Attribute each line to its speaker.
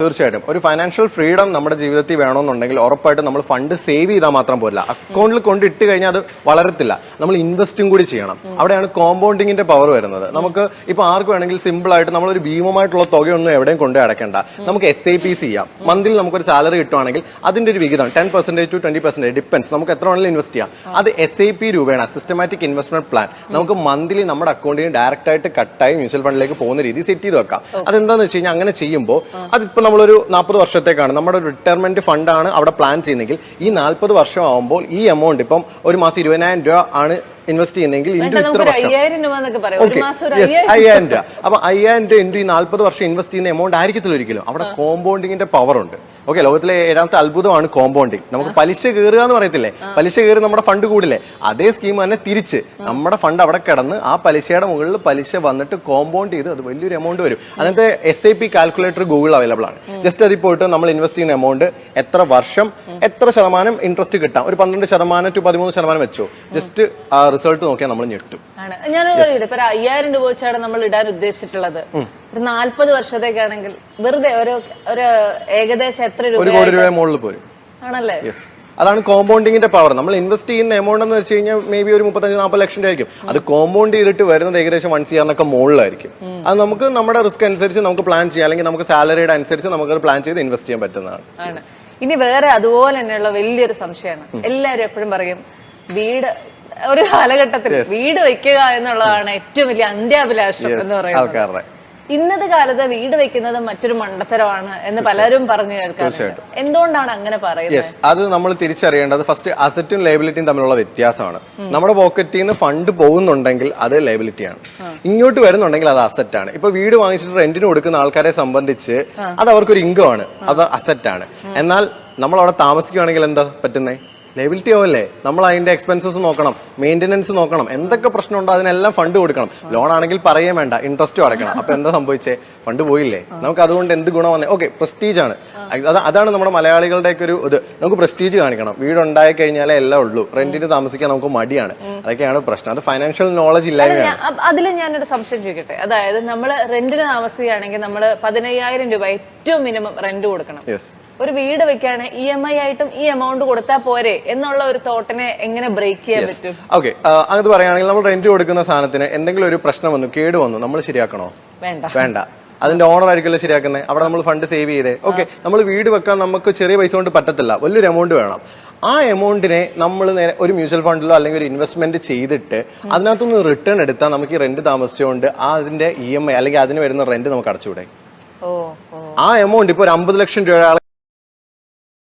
Speaker 1: തീർച്ചയായിട്ടും ഒരു financial freedom നമ്മുടെ ജീവിതത്തിൽ വേണമെന്നുണ്ടെങ്കിൽ ഉറപ്പായിട്ടും നമ്മൾ ഫണ്ട് സേവ് ചെയ്താൽ മാത്രം പോരില്ല. അക്കൗണ്ടിൽ കൊണ്ട് ഇട്ട് കഴിഞ്ഞാൽ അത് വളരത്തില്ല. നമ്മൾ ഇൻവെസ്റ്റും കൂടി ചെയ്യണം. അവിടെയാണ് കോമ്പൗണ്ടിങ്ങിന്റെ പവർ വരുന്നത്. നമുക്ക് ഇപ്പൊ ആർക്ക് വേണമെങ്കിൽ സിമ്പിൾ ആയിട്ട് നമ്മളൊരു ഭീമമായിട്ടുള്ള തുകയൊന്നും എവിടെയും കൊണ്ടു അടയ്ക്കേണ്ട. നമുക്ക് SIPs ചെയ്യാം. മന്തിൽ നമുക്കൊരു സാലറി കിട്ടുവാണെങ്കിൽ അതിന്റെ ഒരു വിഹിതം 10% to 20% ഡിപ്പെൻസ് നമുക്ക് എത്ര വേണമെങ്കിലും ഇൻവെസ്റ്റ് ചെയ്യാം. അത് SIP രൂപയാണ്, സിസ്റ്റമാറ്റിക് ഇൻവെസ്റ്റ്മെന്റ് പ്ലാൻ. നമുക്ക് മന്ത്ലി നമ്മുടെ അക്കൗണ്ടിൽ ഡയറക്റ്റ് ആയിട്ട് കട്ടായി മ്യൂച്വൽ ഫണ്ടിലേക്ക് പോകുന്ന രീതി സെറ്റ് ചെയ്ത് വെക്കാം. അതെന്താന്ന് വെച്ച് കഴിഞ്ഞാൽ അങ്ങനെ ചെയ്യുമ്പോൾ അതിപ്പോ നമ്മളൊരു 40 വർഷത്തേക്കാണ് നമ്മുടെ റിട്ടയർമെന്റ് ഫണ്ടാണ് അവിടെ പ്ലാൻ ചെയ്യുന്നെങ്കിൽ ഈ 40 വർഷം ആവുമ്പോൾ ഈ എമൗണ്ട് ഇപ്പം ഒരു മാസം 20,000 രൂപ ആണ് ഇൻവെസ്റ്റ് ചെയ്യുന്നെങ്കിൽ ഇത്ര വർഷം 5,000 രൂപ. അപ്പൊ 5,000 രൂപ ഈ 40 വർഷം ഇൻവെസ്റ്റ് ചെയ്യുന്ന എമൗണ്ട് ആയിരിക്കത്തില്ല ഒരിക്കലും. അവിടെ കോമ്പൗണ്ടിങ്ങിന്റെ പവർ ഉണ്ട്. ഓക്കെ, ലോകത്തിലെ 7ാമത്തെ അത്ഭുതമാണ് കോമ്പൗണ്ടിങ്. നമുക്ക് പലിശ കയറുക എന്ന് പറയത്തില്ലേ, പലിശ കയറി നമ്മുടെ ഫണ്ട് കൂടില്ലേ, അതേ സ്കീം തന്നെ തിരിച്ച് നമ്മുടെ ഫണ്ട് അവിടെ കിടന്ന് ആ പലിശയുടെ മുകളിൽ പലിശ വന്നിട്ട് കോമ്പൗണ്ട് ചെയ്ത് അത് വലിയൊരു എമൗണ്ട് വരും. അതിനകത്ത് SIP കാൽക്കുലേറ്റർ ഗൂഗിൾ അവൈലബിൾ ആണ്. ജസ്റ്റ് അതിൽ പോയിട്ട് നമ്മൾ ഇൻവെസ്റ്റ് ചെയ്യുന്ന എമൗണ്ട് എത്ര വർഷം എത്ര ശതമാനം ഇൻട്രസ്റ്റ് കിട്ടാം, ഒരു 12% to 13% വെച്ചോ, ജസ്റ്റ് ആ റിസൾട്ട് നോക്കിയാൽ നമ്മൾ ഞെട്ടും.
Speaker 2: ഞാൻ 5,000 രൂപ വെച്ചാണ് നമ്മൾ ഇടാൻ ഉദ്ദേശിച്ചിട്ടുള്ളത്. 40 വർഷത്തേക്കാണെങ്കിൽ വെറുതെ ഒരു ഏകദേശം എത്ര രൂപ?
Speaker 1: 1 കോടി രൂപ മുകളിൽ പോരും ആണല്ലേ. യെസ്, അതാണ് കോമ്പൗണ്ടിങ്ങിന്റെ പവർ. നമ്മൾ ഇൻവെസ്റ്റ് ചെയ്യുന്ന എമൗണ്ട് എന്ന് വെച്ച് കഴിഞ്ഞാൽ മേ ബി ഒരു 35-40 ലക്ഷം രൂപ ആയിരിക്കും. അത് കോമ്പൗണ്ട് ചെയ്തിട്ട് വരുന്നത് ഏകദേശം 1 CR മുകളിലായിരിക്കും. അത് നമുക്ക് നമ്മുടെ റിസ്ക് അനുസരിച്ച് നമുക്ക് പ്ലാൻ ചെയ്യാം, അല്ലെങ്കിൽ നമുക്ക് സാലറിയുടെ അനുസരിച്ച് നമുക്ക് പ്ലാൻ ചെയ്ത് ഇൻവെസ്റ്റ് ചെയ്യാൻ പറ്റുന്നതാണ്.
Speaker 2: ഇനി വേറെ അതുപോലെ തന്നെയുള്ള വലിയൊരു സംശയമാണ്. എല്ലാവരും എപ്പോഴും പറയും വീട് ഒരു കാലഘട്ടത്തിൽ വീട് വെക്കുക എന്നുള്ളതാണ് ഏറ്റവും വലിയ അന്ത്യാഭിലാഷം എന്ന് പറയുന്നത്. ഇന്നത്തെ കാലത്ത് വീട് വെക്കുന്നത് മറ്റൊരു മണ്ടത്തരമാണ് എന്ന് പലരും പറഞ്ഞു കേൾക്കാറുണ്ട്. എന്തുകൊണ്ടാണ് അങ്ങനെ പറയുന്നത്?
Speaker 1: അത് നമ്മൾ തിരിച്ചറിയേണ്ടത് ഫസ്റ്റ് അസറ്റും ലയബിലിറ്റിയും തമ്മിലുള്ള വ്യത്യാസമാണ്. നമ്മുടെ പോക്കറ്റിൽ നിന്ന് ഫണ്ട് പോകുന്നുണ്ടെങ്കിൽ അത് ലയബിലിറ്റിയാണ്, ഇങ്ങോട്ട് വരുന്നുണ്ടെങ്കിൽ അത് അസറ്റാണ്. ഇപ്പൊ വീട് വാങ്ങിച്ചിട്ട് റെന്റിന് കൊടുക്കുന്ന ആൾക്കാരെ സംബന്ധിച്ച് അത് അവർക്കൊരു ഇൻകം ആണ്, അത് അസറ്റാണ്. എന്നാൽ നമ്മൾ അവിടെ താമസിക്കുകയാണെങ്കിൽ എന്താ പറ്റുന്നേ? ലയബിലിറ്റി ആവല്ലേ. നമ്മൾ അതിന്റെ എക്സ്പെൻസസ് നോക്കണം, മെയിന്റനൻസ് നോക്കണം, എന്തൊക്കെ പ്രശ്നമുണ്ടോ അതിനെല്ലാം ഫണ്ട് കൊടുക്കണം. ലോൺ ആണെങ്കിൽ പറയേ വേണ്ട, ഇൻട്രസ്റ്റും അടയ്ക്കണം. അപ്പൊ എന്താ സംഭവിച്ചേ? ഫണ്ട് പോയില്ലേ. നമുക്ക് അതുകൊണ്ട് എന്ത് ഗുണം വന്നേ? ഓക്കെ, പ്രസ്റ്റീജ് ആണ്. അതാണ് നമ്മുടെ മലയാളികളുടെ ഒക്കെ ഒരു ഇത്. നമുക്ക് പ്രസ്റ്റീജ് കാണിക്കണം. വീടുണ്ടായി കഴിഞ്ഞാലേ എല്ലാം ഉള്ളൂ. റെന്റിന് താമസിക്കാൻ നമുക്ക് മടിയാണ്. അതൊക്കെയാണ് പ്രശ്നം. അത് ഫൈനാൻഷ്യൽ നോളജ് ഇല്ലായ്മയാണ്.
Speaker 2: അതിൽ ഞാനൊരു സംശയം ചോദിക്കട്ടെ. അതായത് നമ്മൾ റെന്റിന് താമസിക്കുകയാണെങ്കിൽ നമ്മൾ 15,000 രൂപ ഏറ്റവും മിനിമം റെന്റ് കൊടുക്കണം. ഒരു വീട് വെക്കാണ് EMI ആയിട്ടും ഈ എമൗണ്ട് കൊടുത്താൽ പോരെ എന്നുള്ള ഒരു തോട്ടിനെ എങ്ങനെ ബ്രേക്ക് ചെയ്യാൻ പറ്റും?
Speaker 1: ഓക്കെ, അത് പറയുകയാണെങ്കിൽ നമ്മൾ റെന്റ് കൊടുക്കുന്ന സാധനത്തിന് എന്തെങ്കിലും ഒരു പ്രശ്നം വന്നു, കേട് വന്നു, നമ്മൾ ശരിയാക്കണോ? വേണ്ട. അതിന്റെ ഓണർ ആയിരിക്കുമല്ലോ ശരിയാക്കുന്നത്. അവിടെ നമ്മൾ ഫണ്ട് സേവ് ചെയ്തേ. ഓക്കെ, നമ്മൾ വീട് വെക്കാൻ നമുക്ക് ചെറിയ പൈസ കൊണ്ട് പറ്റത്തില്ല, വലിയൊരു എമൗണ്ട് വേണം. ആ എമൗണ്ടിനെ നമ്മൾ നേരെ ഒരു മ്യൂച്വൽ ഫണ്ടിലോ അല്ലെങ്കിൽ ഒരു ഇൻവെസ്റ്റ്മെന്റ് ചെയ്തിട്ട് അതിനകത്തുനിന്ന് റിട്ടേൺ എടുത്താൽ നമുക്ക് ഈ റെന്റ് താമസിച്ചുകൊണ്ട് അതിന്റെ EMI അല്ലെങ്കിൽ അതിന് വരുന്ന റെന്റ് നമുക്ക് അടച്ചുകൂടെ? ആ എമൗണ്ട് ഇപ്പൊ ഒരു 50 ലക്ഷം രൂപ